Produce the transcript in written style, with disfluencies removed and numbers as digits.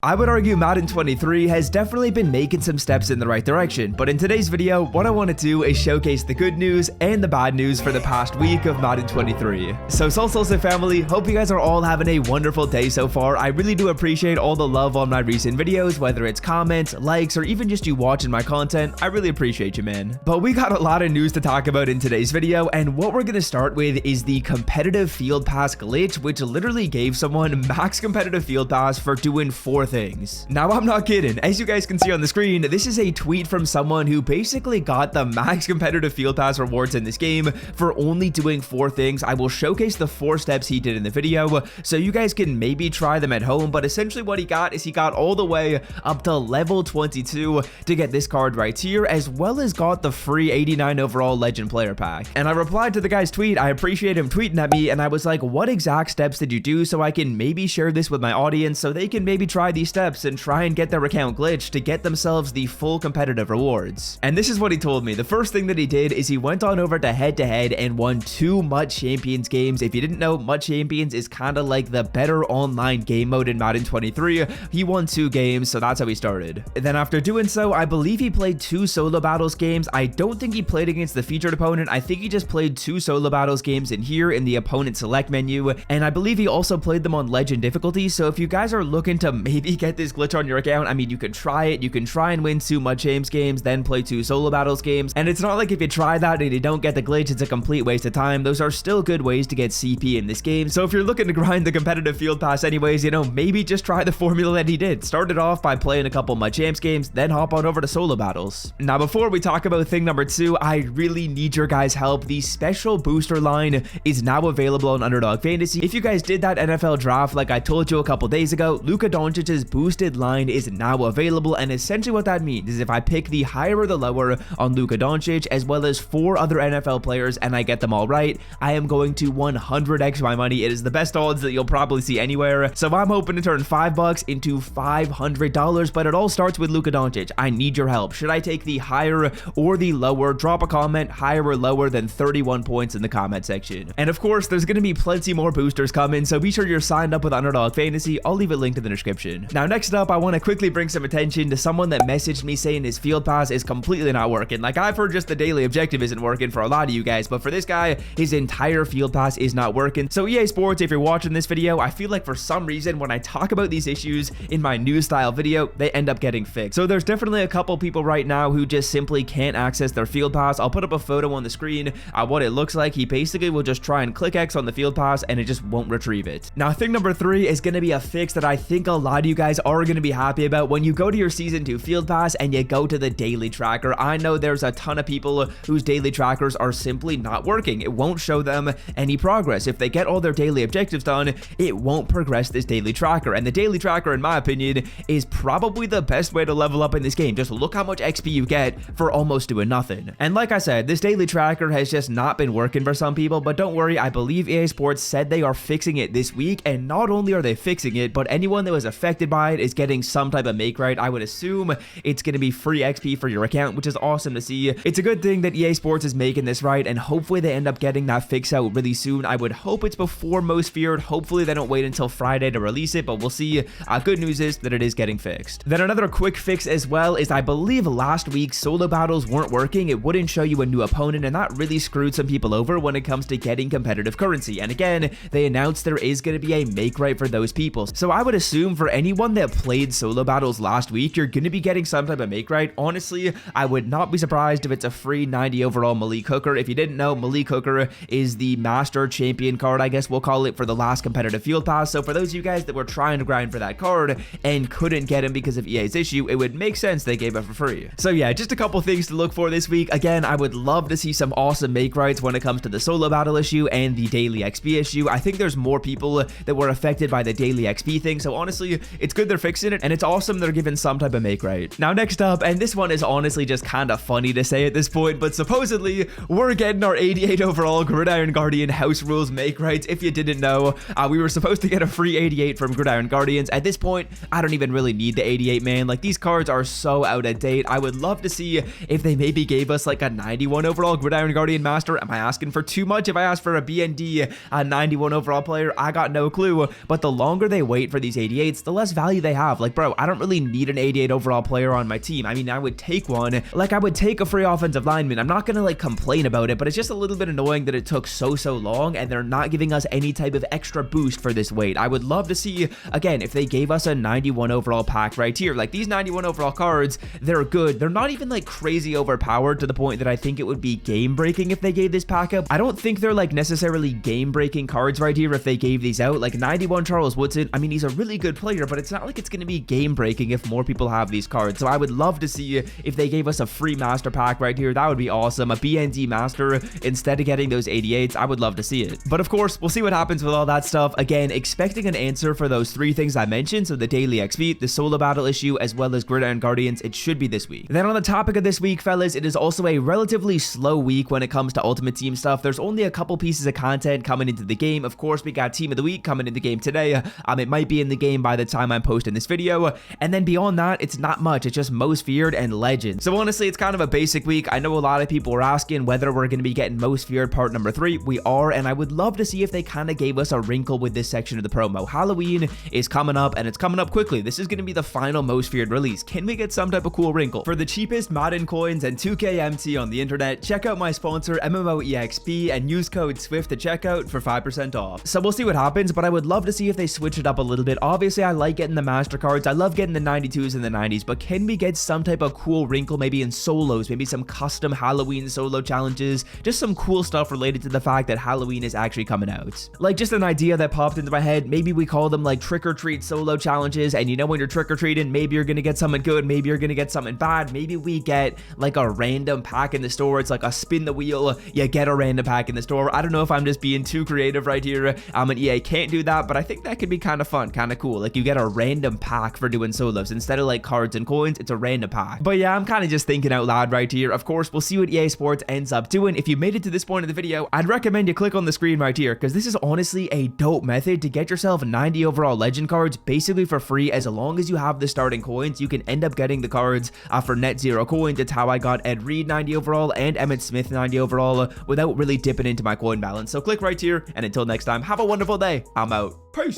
I would argue Madden 23 has definitely been making some steps in the right direction, but in today's video, what I want to do is showcase the good news and the bad news for the past week of Madden 23. So Salsa family, hope you guys are all having a wonderful day so far. I really do appreciate all the love on my recent videos, whether it's comments, likes, or even just you watching my content. I really appreciate you, man. But we got a lot of news to talk about in today's video, and what we're going to start with is the competitive field pass glitch, which literally gave someone max competitive field pass for doing 4 things. Now, I'm not kidding. As you guys can see on the screen, this is a tweet from someone who basically got the max competitive field pass rewards in this game for only doing 4 things. I will showcase the 4 steps he did in the video so you guys can maybe try them at home, but essentially what he got is he got all the way up to level 22 to get this card right here, as well as got the free 89 overall legend player pack. And I replied to the guy's tweet. I appreciate him tweeting at me, and I was like, what exact steps did you do so I can maybe share this with my audience so they can maybe try these steps and try and get their account glitched to get themselves the full competitive rewards. And this is what he told me. The first thing that he did is he went on over to head-to-head and won 2 Mud Champions games. If you didn't know, Mud Champions is kind of like the better online game mode in Madden 23. He won 2 games, so that's how he started. And then after doing so, I believe he played 2 solo battles games. I don't think he played against the featured opponent. I think he just played 2 solo battles games in here in the opponent select menu, and I believe he also played them on legend difficulty. So if you guys are looking to maybe get this glitch on your account, I mean, you can try it. You can try and win 2 Mud Champs games, then play 2 solo battles games, and it's not like if you try that and you don't get the glitch, it's a complete waste of time. Those are still good ways to get CP in this game. So if you're looking to grind the competitive field pass anyways, you know, maybe just try the formula that he did. Start it off by playing a couple Mud Champs games, then hop on over to solo battles. Now, before we talk about thing number 2, I really need your guys' help. The special booster line is now available on Underdog Fantasy. If you guys did that NFL draft like I told you a couple days ago, Luka Doncic's boosted line is now available, and essentially what that means is if I pick the higher or the lower on Luka Doncic as well as 4 other NFL players and I get them all right, I am going to 100x my money. It is the best odds that you'll probably see anywhere. So I'm hoping to turn $5 into $500, but it all starts with Luka Doncic. I need your help. Should I take the higher or the lower? Drop a comment, higher or lower than 31 points in the comment section. And of course, there's going to be plenty more boosters coming, so be sure you're signed up with Underdog Fantasy. I'll leave a link in the description. Now, next up, I want to quickly bring some attention to someone that messaged me saying his field pass is completely not working. Like, I've heard just the daily objective isn't working for a lot of you guys, but for this guy, his entire field pass is not working. So EA Sports, if you're watching this video, I feel like for some reason when I talk about these issues in my news style video, they end up getting fixed. So there's definitely a couple people right now who just simply can't access their field pass. I'll put up a photo on the screen what it looks like. He basically will just try and click X on the field pass and it just won't retrieve it. Now, thing number 3 is going to be a fix that I think a lot of you guys are going to be happy about. When you go to your season 2 field pass and you go to the daily tracker, I know there's a ton of people whose daily trackers are simply not working. It won't show them any progress. If they get all their daily objectives done, it won't progress this daily tracker. And the daily tracker, in my opinion, is probably the best way to level up in this game. Just look how much XP you get for almost doing nothing. And like I said, this daily tracker has just not been working for some people, but don't worry, I believe EA Sports said they are fixing it this week, and not only are they fixing it, but anyone that was affected by it is getting some type of make right. I would assume it's going to be free XP for your account, which is awesome to see. It's a good thing that EA Sports is making this right, and hopefully they end up getting that fix out really soon. I would hope it's before most feared. Hopefully they don't wait until Friday to release it, but we'll see. Good news is that it is getting fixed. Then another quick fix as well is I believe last week solo battles weren't working. It wouldn't show you a new opponent, and that really screwed some people over when it comes to getting competitive currency. And again, they announced there is going to be a make right for those people. So I would assume for anyone that played solo battles last week, you're going to be getting some type of make right. Honestly, I would not be surprised if it's a free 90 overall Malik Hooker. If you didn't know, Malik Hooker is the master champion card, I guess we'll call it, for the last competitive field pass. So for those of you guys that were trying to grind for that card and couldn't get him because of EA's issue, it would make sense they gave it for free. So yeah, just a couple things to look for this week. Again, I would love to see some awesome make rights when it comes to the solo battle issue and the daily XP issue. I think there's more people that were affected by the daily XP thing, so honestly, it's good they're fixing it, and it's awesome they're giving some type of make right. Now, next up, and this one is honestly just kind of funny to say at this point, but supposedly we're getting our 88 overall Gridiron Guardian house rules make rights. If you didn't know, we were supposed to get a free 88 from Gridiron Guardians. At this point, I don't even really need the 88, man. Like, these cards are so out of date. I would love to see if they maybe gave us like a 91 overall Gridiron Guardian Master. Am I asking for too much if I ask for a BND, a 91 overall player? I got no clue, but the longer they wait for these 88s, the less best value they have. Like, bro, I don't really need an 88 overall player on my team. I mean, I would take one. Like, I would take a free offensive lineman. I'm not gonna like complain about it, but it's just a little bit annoying that it took so long and they're not giving us any type of extra boost for this weight. I would love to see, again, if they gave us a 91 overall pack right here. Like, these 91 overall cards, they're good. They're not even like crazy overpowered to the point that I think it would be game breaking if they gave this pack up. I don't think they're like necessarily game breaking cards right here if they gave these out. Like 91 Charles Woodson, I mean, he's a really good player, but it's not like it's going to be game breaking if more people have these cards. So I would love to see if they gave us a free master pack right here. That would be awesome. A BND master instead of getting those 88s. I would love to see it. But of course, we'll see what happens with all that stuff. Again, expecting an answer for those 3 things I mentioned. So the daily XP, the solo battle issue, as well as Gridiron Guardians. It should be this week. Then on the topic of this week, fellas, it is also a relatively slow week when it comes to Ultimate Team stuff. There's only a couple pieces of content coming into the game. Of course, we got Team of the Week coming in the game today. It might be in the game by the time I'm posting this video. And then beyond that, it's not much. It's just Most Feared and Legends. So honestly, it's kind of a basic week. I know a lot of people were asking whether we're going to be getting Most Feared part number 3. We are, and I would love to see if they kind of gave us a wrinkle with this section of the promo. Halloween is coming up, and it's coming up quickly. This is going to be the final Most Feared release. Can we get some type of cool wrinkle? For the cheapest Madden coins and 2K MT on the internet, check out my sponsor MMOEXP and use code SWIFT to checkout for 5% off. So we'll see what happens, but I would love to see if they switch it up a little bit. Obviously, I like getting the master cards. I love getting the 92s and the 90s, but can we get some type of cool wrinkle maybe in solos, maybe some custom Halloween solo challenges, just some cool stuff related to the fact that Halloween is actually coming out. Like just an idea that popped into my head, maybe we call them like trick or treat solo challenges, and you know when you're trick or treating, maybe you're gonna get something good, maybe you're gonna get something bad, maybe we get like a random pack in the store. It's like a spin the wheel, you get a random pack in the store. I don't know if I'm just being too creative right here, and EA can't do that, but I think that could be kind of fun, kind of cool. Like you get a random pack for doing solos instead of like cards and coins. It's a random pack. But yeah, I'm kind of just thinking out loud right here. Of course, we'll see what EA Sports ends up doing. If you made it to this point of the video, I'd recommend you click on the screen right here, because this is honestly a dope method to get yourself 90 overall legend cards basically for free. As long as you have the starting coins, you can end up getting the cards for net 0 coins. It's how I got Ed Reed 90 overall and Emmett Smith 90 overall without really dipping into my coin balance. So click right here, and until next time, have a wonderful day. I'm out. Peace.